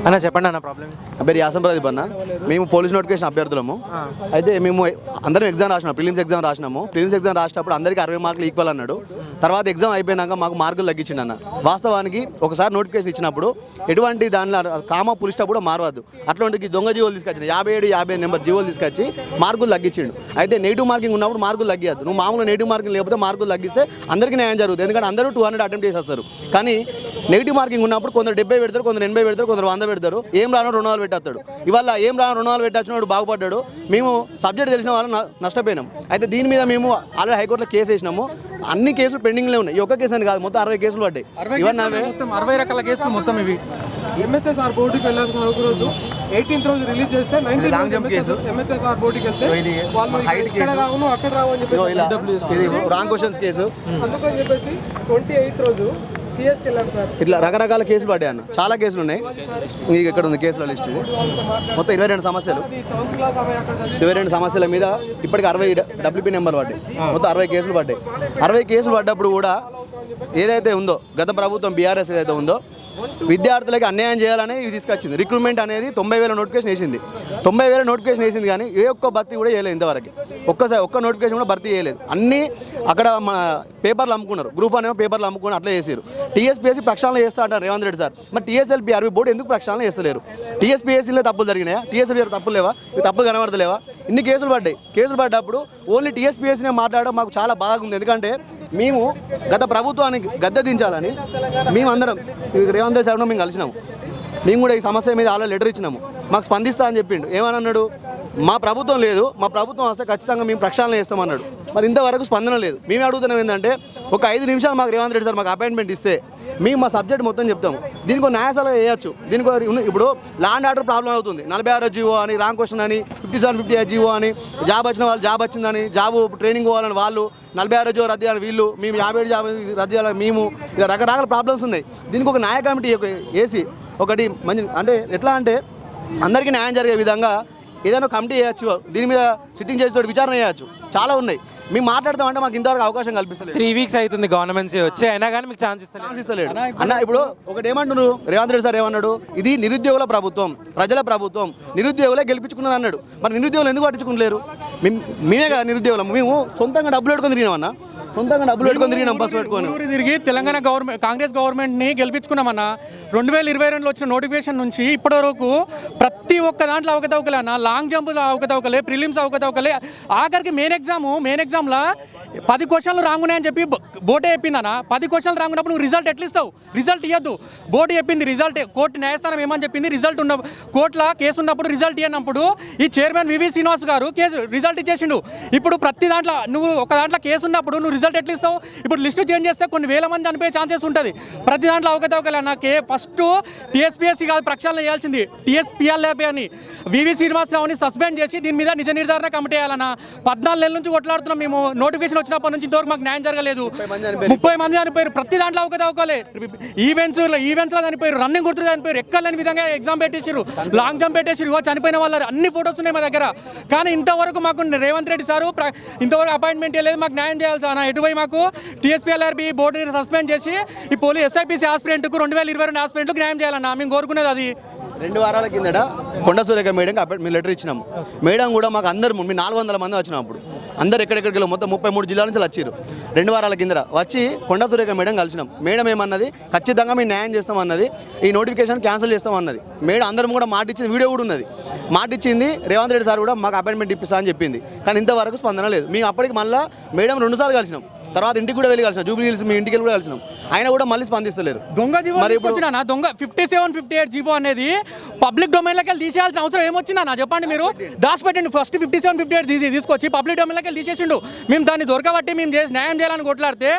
అన్న చెప్పండి అన్న ప్రాబ్లం. నా పేరు యాసం ప్రదీప్ అన్న. మేము పోలీస్ నోటిఫికేషన్ అభ్యర్థులము. అయితే మేము అందరం ఎగ్జామ్ రాసినాం, ప్రిలిమ్స్ ఎగ్జామ్ రాసినాము. ప్రిలిమ్స్ ఎగ్జామ్ రాసినప్పుడు అందరికీ 60 మార్కులు ఈక్వల్ అన్నాడు. తర్వాత ఎగ్జామ్ అయిపోయినాక మాకు మార్కులు తగ్గించిండు అన్న. వాస్తవానికి ఒకసారి నోటిఫికేషన్ ఇచ్చినప్పుడు ఎటువంటి దానిలో కామా పులిస్టా కూడా మారవద్దు. అట్లాంటి దొంగ జీవోలు తీసుకొచ్చిన 57, 50 నెంబర్ జీవోలు తీసుకొచ్చి మార్కులు తగ్గించిండు. అయితే నెగిటివ్ మార్కింగ్ ఉన్నప్పుడు మార్కులు తగ్గియద్దు. నువ్వు మామూలు నెగిటివ్ మార్కింగ్ లేకపోతే మార్కులు తగ్గిస్తే అందరికీ న్యాయం జరుగుతుంది. ఎందుకంటే అందరూ 200 అటెంప్ట్ చేసేస్తారు. కానీ నెగిటివ్ మార్కింగ్ ఉన్నప్పుడు కొందరు 70 పెడతారు, కొందరు 80 పెడతారు, కొందరు 100 పెడతారు. ఏం రానో 200 పెట్టేస్తాడు. ఇవాళ ఏం రానో 200 పెట్టొచ్చినాడు బాగుపడ్డాడు. మేము సబ్జెక్ట్ తెలిసిన వాళ్ళు నష్టపోయినాం. అయితే దీని మీద మేము ఆల్రెడీ హైకోర్టులో కేసు వేసినాము. అన్ని కేసులు పెండింగ్లో ఉన్నాయి. ఈ ఒక్క కేసు అని కాదు, మొత్తం 60 కేసులు పడ్డాయి. ఇవన్నీ 60 రకాల కేసులు మొత్తం ఇవి. ఎంహెచ్ఎస్ఆర్ బోర్డుకి వెళ్ళాల్సిన రోజు 18th రోజు రిలీజ్ చేస్తే 19th లాంగ్ జంప్ కేసు ఎంహెచ్ఎస్ఆర్ బోర్డుకి వెళ్తే వాళ్ళు ఇక్కడ రావును అక్కడ రావు అని చెప్పి రాంగ్ క్వశ్చన్స్ కేసు. అందుకని చెప్పేసి 28th రోజు సిఎస్కి వెళ్ళాం సార్. ఇట్లా రకరకాల కేసులు పడ్డాయి అన్న. చాలా కేసులు ఉన్నాయి. మీకు ఇక్కడ ఉంది కేసుల లిస్ట్. ఇది మొత్తం 22 సమస్యలు. 22 సమస్యల మీద ఇప్పటికి 60 WP నెంబర్ పడ్డాయి. మొత్తం 60 కేసులు పడ్డాయి. 60 కేసులు పడ్డప్పుడు కూడా ఏదైతే ఉందో గత ప్రభుత్వం బీఆర్ఎస్ ఏదైతే ఉందో విద్యార్థులకి అన్యాయం చేయాలని ఇది తీసుకొచ్చింది. రిక్రూట్మెంట్ అనేది 90,000 నోటిఫికేషన్ వేసింది. 90,000 నోటిఫికేషన్ వేసింది కానీ ఏ ఒక్క భర్తీ కూడా చేయలేదు ఇంతవరకు. ఒక్క నోటిఫికేషన్ కూడా భర్తీ చేయలేదు. అన్నీ అక్కడ మన పేపర్లు అమ్ముకున్నారు. గ్రూప్ అనేమో పేపర్లు అమ్ముకుని అట్లా చేసారు. టీఎస్పీఎస్సీ ప్రక్షాళన చేస్తా అంటారు రేవంత్ రెడ్డి సార్. మరి టీఎస్ఎల్పీఆర్బీ బోర్డు ఎందుకు ప్రక్షాళన చేస్తలేరు? టీఎస్పీఎస్సీలో తప్పులు జరిగినాయా? టీఎస్ఎల్పీఆర్ తప్పులు లేవా? ఇవి తప్పులు కనబడతలేవా? ఇన్ని కేసులు పడ్డాయి. కేసులు పడ్డప్పుడు ఓన్లీ టీఎస్పీఎస్సీనే మాట్లాడడం మాకు చాలా బాగుంది. ఎందుకంటే మేము గత ప్రభుత్వానికి గద్దె దించాలని మేమందరం రేవంత్ రెడ్డి సార్ మేము కలిసినాము. మేము కూడా ఈ సమస్య మీద ఆల్రెడీ లెటర్ ఇచ్చినాము. మాకు స్పందిస్తా అని చెప్పిండు. ఏమని అన్నాడు? మా ప్రభుత్వం లేదు, మా ప్రభుత్వం వస్తే ఖచ్చితంగా మేము ప్రక్షాళన చేస్తామన్నాడు. మరి ఇంతవరకు స్పందన లేదు. మేము అడుగుతున్నాం ఏంటంటే ఒక 5 నిమిషాలు మాకు రేవంత్ రెడ్డి సార్ మాకు అపాయింట్మెంట్ ఇస్తే మేము మా సబ్జెక్ట్ మొత్తం చెప్తాము. దీనికి ఒక న్యాయశాల వేయచ్చు. దీనికి ఇప్పుడు ల్యాండ్ ఆర్డర్ ప్రాబ్లం అవుతుంది. 46 జీవో అని, రాంగ్ క్వశ్చన్ అని, 57-58 జీవో అని, జాబ్ వచ్చిన వాళ్ళు జాబ్ వచ్చిందని, జాబ్ ట్రైనింగ్ పోవాలని వాళ్ళు, 46 జీవో రద్దు చేయాలని వీళ్ళు, మేము 57 జాబ్ రద్దు చేయాలని మేము, ఇలా రకరకాల ప్రాబ్లమ్స్ ఉన్నాయి. దీనికి ఒక న్యాయ కమిటీ వేసి ఒకటి మంచి అంటే ఎట్లా అంటే అందరికీ న్యాయం జరిగే విధంగా ఏదైనా కమిటీ చేయొచ్చు. దీని మీద సిట్టింగ్ చేసి విచారణ చేయొచ్చు. చాలా ఉన్నాయి. మేము మాట్లాడతామంటే మాకు ఇంతవరకు అవకాశం కల్పిస్తలేదు. 3 వీక్స్ అవుతుంది గవర్నమెంట్ వచ్చి, అయినా కానీ మీకు ఛాన్స్ ఇస్తలేడు అన్న. ఇప్పుడు ఒకటి ఏమంటున్నారు రేవంత్ రెడ్డి సార్ ఏమన్నాడు? ఇది నిరుద్యోగుల ప్రభుత్వం, ప్రజల ప్రభుత్వం, నిరుద్యోగులే గెలిపించుకున్నారు అన్నాడు. మరి నిరుద్యోగులు ఎందుకు పట్టించుకుంటలేరు? మేమే కదా నిరుద్యోగులం. మేము సొంతంగా డబ్బులు పెట్టుకొని తిరిగినామన్నా. సొంతంగా డబ్బులు పెట్టుకొని తిరిగినాం. బస్సు పెట్టుకొని తిరిగి తెలంగాణ కాంగ్రెస్ గవర్నమెంట్ని గెలిపించుకున్నామన్న. 2022లో వచ్చిన నోటిఫికేషన్ నుంచి ఇప్పటి వరకు ప్రతి ఒక్క దాంట్లో అవకతవకలే అన్న. లాంగ్ జంప్ అవకతవకలే, ప్రిలిమ్స్ అవకతవకలే. ఆఖరికి మెయిన్ ఎగ్జామ్లో 10 క్వశ్చన్లు రాంగున్నాయని చెప్పి బోర్డే చెప్పిందన్న. 10 క్వశ్చన్లు రాంగున్నప్పుడు నువ్వు రిజల్ట్ ఎట్లా ఇస్తావు? రిజల్ట్ ఇవ్వద్దు. బోర్డు చెప్పింది రిజల్ట్. కోర్టు న్యాయస్థానం ఏమని చెప్పింది? రిజల్ట్ ఉన్న కోర్టులో కేసు ఉన్నప్పుడు రిజల్ట్ ఇవ్వనప్పుడు ఈ చైర్మన్ వివి శ్రీనివాస్ గారు కేసు రిజల్ట్ ఇచ్చేసిండు. ఇప్పుడు ప్రతి దాంట్లో నువ్వు ఒక దాంట్లో కేసు ఉన్నప్పుడు నువ్వు రిజల్ట్ ఎట్లా ఇస్తావు? ఇప్పుడు లిస్టు చేంజ్ చేస్తే కొన్ని వేల మంది చనిపోయే ఛాన్సెస్ ఉంటుంది. ప్రతి దాంట్లో అవకతవకలే అన్న. ఫస్ట్ టీఎస్పీఎస్సీ కాదు ప్రక్షాళన చేయాల్సింది, టీఎస్పీఎల్ఏబీ అని. వివి శ్రీనివాసరావుని సస్పెండ్ చేసి దీని మీద నిజ నిర్ధారణ కమిటీ వేయాలన్న. 14 నెలల నుంచి కొట్లాడుతున్నాం మేము. నోటిఫికేషన్ వచ్చినప్పటి నుంచి ఇంతవరకు మాకు న్యాయం జరగలేదు. 30 మంది చనిపోయారు. ప్రతి దాంట్లో అవకతవకలే. ఈవెంట్స్లో చనిపోయారు, రన్నింగ్ గుర్తులు చనిపోయారు. ఎక్కలేని విధంగా ఎగ్జామ్ పెట్టేసారు, లాంగ్ జంప్ పెట్టేసారు. చనిపోయిన వాళ్ళ అన్ని ఫొటోస్ ఉన్నాయి మా దగ్గర. కానీ ఇంతవరకు మాకు రేవంత్ రెడ్డి సారు ఇంతవరకు అపాయింట్మెంట్ లేదు. మాకు న్యాయం చేయాలి సార్. ఎటువై మాకు టీఎస్పీఎల్ఆర్బీ బోర్డుని సస్పెండ్ చేసి ఈ పోలీస్ ఎస్ఐపిసి ఆస్పిరెంట్కు 2022 ఆస్పిరెంట్లకు న్యాయం చేయాలన్నా మేము కోరుకునేది అది. 2 వారాల కిందట కొండ సూర్యక మేడంకి మేము లెటర్ ఇచ్చినాము. మేడం కూడా మాకు అందరు 400 మంది వచ్చినాం. అప్పుడు అందరు ఎక్కడెక్కడికి మొత్తం 33 జిల్లాల నుంచి వచ్చారు. 2 వారాల కిందట వచ్చి కొండ సూర్యక మేడం కలిసినాం. మేడం ఏమన్నది? ఖచ్చితంగా మేము న్యాయం చేస్తామన్నది. ఈ నోటిఫికేషన్ క్యాన్సిల్ చేస్తామన్నది. మేడం అందరం కూడా మాట ఇచ్చింది. వీడియో కూడా ఉన్నది. మాట ఇచ్చింది. రేవంత్ రెడ్డి సార్ కూడా మాకు అపాయింట్మెంట్ ఇప్పిస్తా అని చెప్పింది. కానీ ఇంతవరకు స్పందన లేదు. మేము అప్పటికి మళ్ళీ మేడం 2 సార్లు కలిసినాం. తర్వాత ఇంటికి కూడా వెళ్ళి కలిసినాం. జూబ్లీ హిల్స్ మీ ఇంటికి కూడా కలిసినాం. ఆయన కూడా మళ్ళీ స్పందిస్తలేరు. దొంగ జీవో వచ్చినా దొంగ 57-58 జీవో అనేది పబ్లిక్ డొమైన్లోకి వెళ్ళి తీసేయాల్సిన అవసరం ఏమొచ్చిందా చెప్పండి? మీరు దాచిపెట్టండి. ఫస్ట్ 57-58 తీసుకొచ్చి పబ్లిక్ డొమైన్లోకి వెళ్ళి తీసేసిండు. మేము దాన్ని దొరకబట్టి మేము చేసి న్యాయం చేయాలని కొట్లాడితే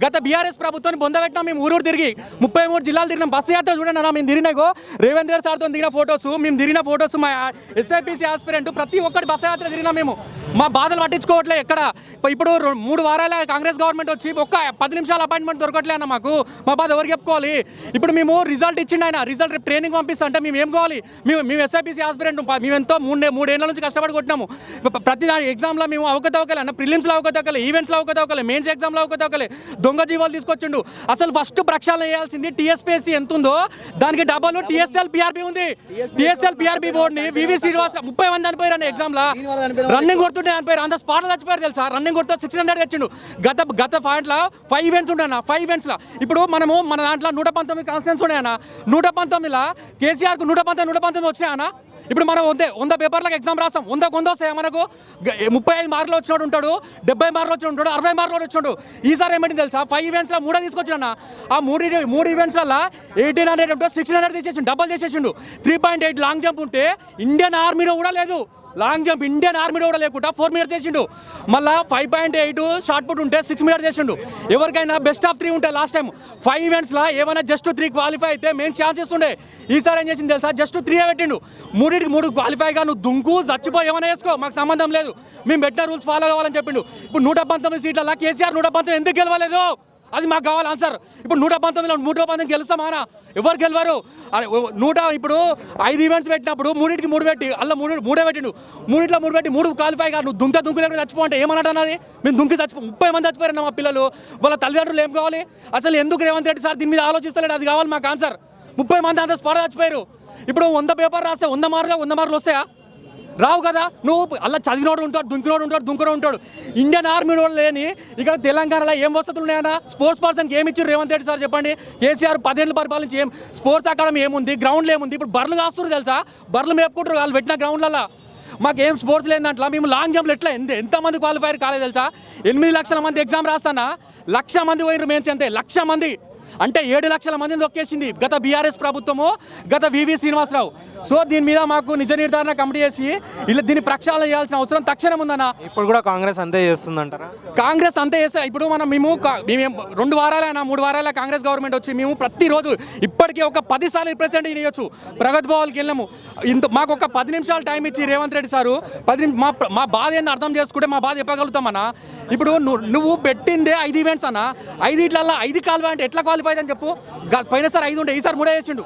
గత బీఆర్ఎస్ ప్రభుత్వాన్ని బొందబెట్టినాం. మేము ఊరూరు తిరిగి 33 జిల్లాలు తిరిగినాం. బస్సు యాత్ర చూడండి అన్న. మేము తిరిగినాగో రేవంత్ రెడ్డి సార్తో దిగిన ఫొటోస్, మేము తిరిగిన ఫొటోస్, మా ఎస్ఐపిసి ఆస్పిరెంట్ ప్రతి ఒక్కటి బస్సు యాత్ర తిరిగినాం మేము. మా బాధలు పట్టించుకోవట్లే ఎక్కడ. ఇప్పుడు 3 వారాల కాంగ్రెస్ గవర్నమెంట్ వచ్చి ఒక్క 10 నిమిషాల అపాయింట్మెంట్ దొరకట్లే అన్న మాకు. మా బాధ ఎవరికి చెప్పుకోవాలి? ఇప్పుడు మేము రిజల్ట్ ఇచ్చిండు ఆయన, రిజల్ట్ రేపు ట్రైనింగ్ పంపిస్తా అంటే మేము ఏం కావాలి? మేము ఎస్ఐపిసి ఆస్పిరెంట్, మేము ఎంతో 3 ఏళ్ళ నుంచి కష్టపడి కొట్టినాము. ప్రతి ఎగ్జామ్లో మేము అవకతవకలే అన్న, ప్రిలిమ్స్లో అవకతవకలే, ఈవెంట్స్లో అవకతవకలే, మెయిన్స్ ఎగ్జామ్లో అవకతవకలే, దొంగ జీవాలు తీసుకొచ్చిండు. అసలు ఫస్ట్ ప్రక్షాళన చేయాల్సింది టీఎస్పీఎస్సీ ఎంత ఉందో దానికి డబల్ టీఎస్ఎల్ పిఆర్బీ ఉంది. టీఎస్ఎల్ పిఆర్బీ బోర్డుని వివి శ్రీనివాస్ 30 మంది చనిపోయారు ఎగ్జామ్లో, రన్నింగ్ కొడుతుంటే చనిపోయారు, అంత స్పాట్లో చచ్చిపోయారు తెలుసా. రన్నింగ్ కొడుతూ 600 తెచ్చిండు. గత పాయింట్లో 5 ఈవెంట్స్ ఉండేనా, 5 ఈవెంట్స్లో. ఇప్పుడు మన దాంట్లో 119 కాన్స్టిట్యూన్స్ ఉన్నాయన్నా, 119లో కేసీఆర్కు 119 వచ్చాయన్నా. ఇప్పుడు మనం 100 పేపర్లకు ఎగ్జామ్ రాస్తాం, 100 వస్తాయి మనకు. 35 మార్కులు వచ్చినోడు ఉంటాడు, 70 మార్కులు వచ్చిన ఉంటాడు, 60 మార్కులు వచ్చినాడు. ఈసారి ఏమైంది తెలుసా, 5 ఈవెంట్స్లో 3 తీసుకొచ్చాడు. ఆ 3 ఈవెంట్స్లో 1800 ఉంటే 1600 తీసేసిండు, డబల్ చేసేసిండు. 3.8 లాంగ్ జంప్ ఉంటే ఇండియన్ ఆర్మీలో కూడా లేదు. లాంగ్ జంప్ ఇండియన్ ఆర్మీలో కూడా లేకుండా 4 మీటర్స్ చేసిండు. మళ్ళీ 5.8 షార్ట్ పుట్ ఉంటే 6 మీటర్స్ చేసిండు. ఎవరికైనా బెస్ట్ ఆఫ్ 3 ఉంటే లాస్ట్ టైం 5 ఈవెంట్స్లో ఏమైనా జస్ట్ 3 క్వాలిఫై అయితే మేము ఛాన్సెస్ ఉండే. ఈసారి ఏం చేసింది తెలుసా, జస్ట్ 3 పెట్టిండు. 3 క్వాలిఫైగా నువ్వు దుంకు చచ్చిపో ఏమైనా వేసుకో, మాకు సంబంధం లేదు, మేము పెట్టిన రూల్స్ ఫాలో కావాలని చెప్పిండు. ఇప్పుడు 119 సీట్లలో కేసీఆర్ 119 ఎందుకు గెలవలేదు? అది మాకు కావాలి ఆన్సర్. ఇప్పుడు 119లో 119 గెలుస్తామానా? ఎవరు గెలవరు? ఇప్పుడు 5 ఈవెంట్స్ పెట్టినప్పుడు 3 పెట్టి అలా 3 పెట్టిండు. 3 పెట్టి 3 క్వాలిఫై కాదు, నువ్వు దుంకులేకుండా చచ్చిపో అంటే ఏమన్నది? మేము దుంకి చచ్చిపో 30 మంది చచ్చిపోయారన్న మా పిల్లలు. వాళ్ళ తల్లిదండ్రులు ఏం కావాలి? అసలు ఎందుకు రేవంత్ రెడ్డి సార్ దీని మీద ఆలోచిస్తలేడు? అది కావాలి మాకు ఆన్సర్. 30 మంది అంత స్పాట్ చచ్చిపోయారు. ఇప్పుడు 100 పేపర్ రాస్తే 100 మార్కులు వస్తాయా? రావు కదా. నువ్వు అలా చదివినోడు ఉంటాడు, దుంకునోడు ఉంటాడు. ఇండియన్ ఆర్మీలో లేని ఇక్కడ తెలంగాణలో ఏం వసతులు ఉన్నాయన్నా? స్పోర్ట్స్ పర్సన్కి ఏమి ఇచ్చారు రేవంత్ రెడ్డి సార్ చెప్పండి? కేసీఆర్ 10 ఏళ్ళు పరిపాలించి ఏం స్పోర్ట్స్ అకాడమీ ఏముంది? గ్రౌండ్లో ఏముంది? ఇప్పుడు బర్రెలు కాస్తున్నారు తెలుసా, బర్రెలు మేపుకుంటారు వాళ్ళు పెట్టిన గ్రౌండ్లలో. మాకేం స్పోర్ట్స్ లేదంట్లా. మేము లాంగ్ జంప్లు ఎట్లా ఎంతమంది క్వాలిఫైర్ కాలేదు తెలుసా? 8 లక్షల మంది ఎగ్జామ్ రాస్తానా, 1,00,000 మంది పోయినారు మెయిన్స్ అంతే, 1,00,000 మంది అంటే 7 లక్షల మందిని దొక్కేసింది గత బీఆర్ఎస్ ప్రభుత్వము, గత వివి శ్రీనివాసరావు. సో దీని మీద మాకు నిజ నిర్ధారణ కమిటీ చేసి ఇలా దీన్ని ప్రక్షాళన చేయాల్సిన అవసరం తక్షణం ఉందన్న. ఇప్పుడు కూడా కాంగ్రెస్ అంతే చేస్తుందంటారా? కాంగ్రెస్ అంతే చేస్తే ఇప్పుడు మేము 2 వారాలైనా 3 వారాల కాంగ్రెస్ గవర్నమెంట్ వచ్చి మేము ప్రతిరోజు ఇప్పటికీ ఒక 10 సార్లు రిప్రజెంట్ చేయొచ్చు. ప్రగతి భవన్కి వెళ్ళాము. మాకు ఒక 10 నిమిషాలు టైం ఇచ్చి రేవంత్ రెడ్డి సారు మా బాధ ఏందో అర్థం చేసుకుంటే మా బాధ చెప్పగలుగుతామన్నా. ఇప్పుడు నువ్వు పెట్టిందే 5 ఈవెంట్స్ అన్న, 5 ఇట్లల్లో 5 క్వాలిఫై అంటే ఎట్లా క్వాలిఫై అని చెప్పు. పోయినసారి 5 ఉండే, ఈసారి 3 చేసిండు.